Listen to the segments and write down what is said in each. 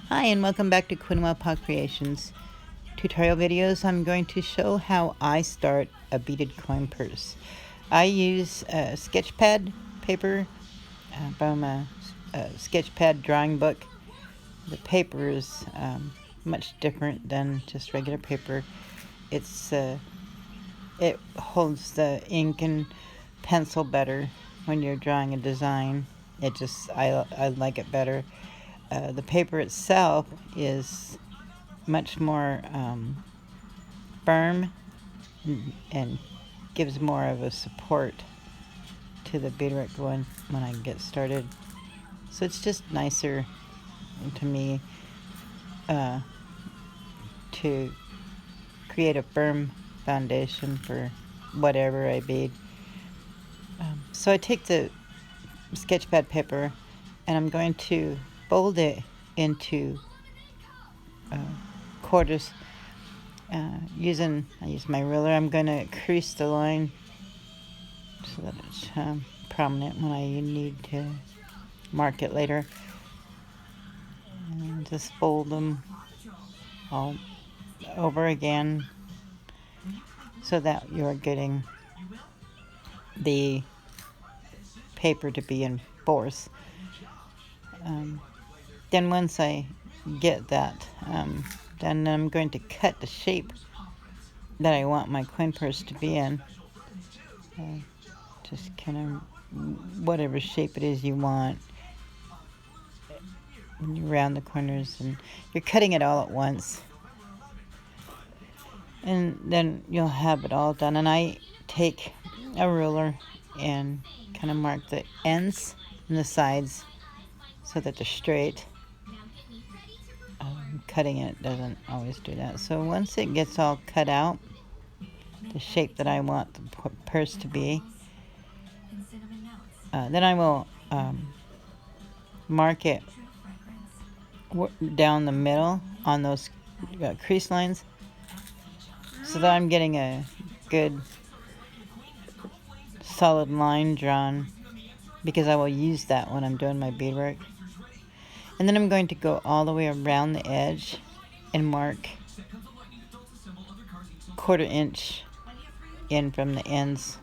Hi and welcome back to Paw Creations tutorial videos. I'm going to show how I start a beaded coin purse. I use a sketchpad paper from a sketchpad drawing book. The paper is much different than just regular paper. It holds the ink and pencil better when you're drawing a design. I like it better. The paper itself is much more firm and gives more of a support to the beadwork when I get started. So it's just nicer to me to create a firm foundation for whatever I bead. So I take the sketchpad paper and I'm going to fold it into quarters. I use my ruler. I'm going to crease the line so that it's prominent when I need to mark it later. And just fold them all over again so that you're getting the paper to be in force. Then once I get that, then I'm going to cut the shape that I want my coin purse to be in. Just kind of whatever shape it is you want. Around the corners, and you're cutting it all at once. And then you'll have it all done. And I take a ruler and kind of mark the ends and the sides so that they're straight. Cutting it doesn't always do that. So once it gets all cut out, the shape that I want the purse to be, then I will mark it down the middle on those crease lines so that I'm getting a good solid line drawn, because I will use that when I'm doing my beadwork. And then I'm going to go all the way around the edge and mark 1/4 inch in from the ends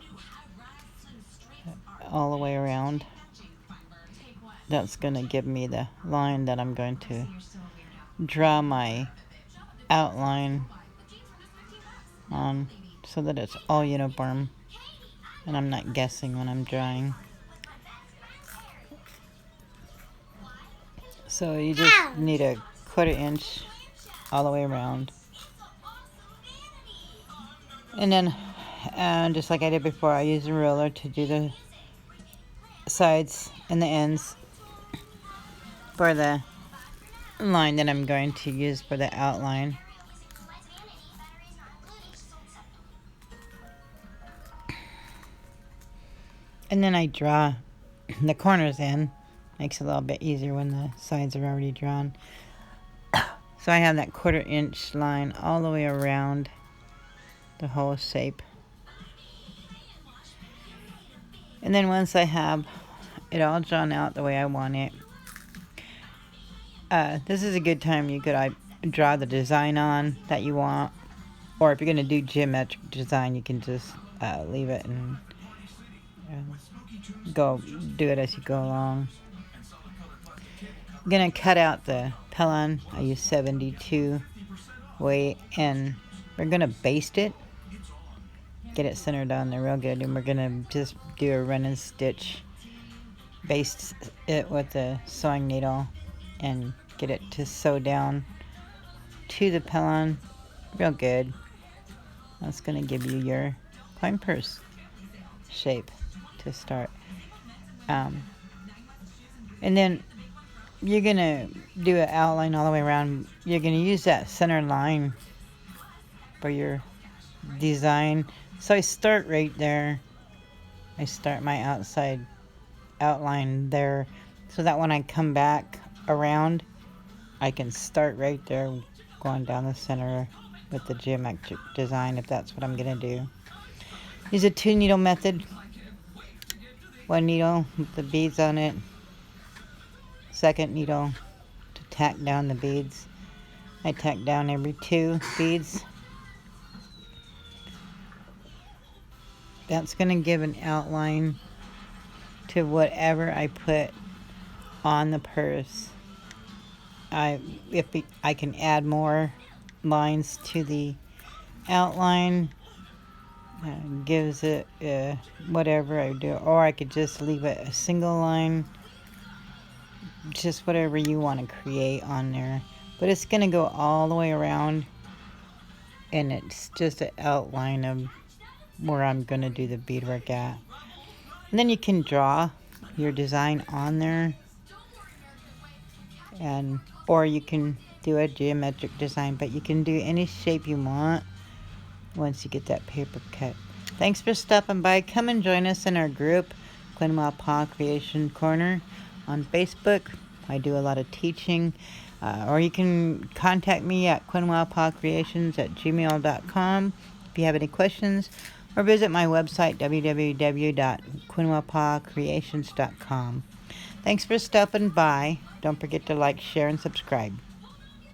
all the way around. That's going to give me the line that I'm going to draw my outline on, so that it's all uniform and I'm not guessing when I'm drawing. So you just need a 1/4 inch all the way around. And then just like I did before, I use a ruler to do the sides and the ends for the line that I'm going to use for the outline. And then I draw the corners in. Makes it a little bit easier when the sides are already drawn. So I have that 1/4 inch line all the way around the whole shape. And then once I have it all drawn out the way I want it, this is a good time you could draw the design on that you want. Or if you're going to do geometric design, you can just leave it and go do it as you go along. I'm going to cut out the pellon. I use 72 weight, and we're going to baste it. Get it centered on there real good, and we're going to just do a run and stitch. Baste it with a sewing needle and get it to sew down to the pellon real good. That's going to give you your coin purse shape to start. And then you're going to do an outline all the way around. You're going to use that center line for your design. So I start right there. I start my outside outline there, so that when I come back around, I can start right there going down the center with the geometric design, if that's what I'm going to do. Use a 2-needle method. 1 needle with the beads on it. 2nd needle to tack down the beads. I tack down every 2 beads. That's going to give an outline to whatever I put on the purse. I can add more lines to the outline. Gives it whatever I do, or I could just leave it a single line. Just whatever you want to create on there, but it's going to go all the way around, and it's just an outline of where I'm going to do the beadwork at. And then you can draw your design on there, or you can do a geometric design, but you can do any shape you want once you get that paper cut. Thanks for stopping by. Come and join us in our group, Quenwa Creation Corner, on Facebook. I do a lot of teaching, or you can contact me at quenwapawcreations@gmail.com if you have any questions, or visit my website, www.quenwapawcreations.com. Thanks for stopping by. Don't forget to like, share, and subscribe.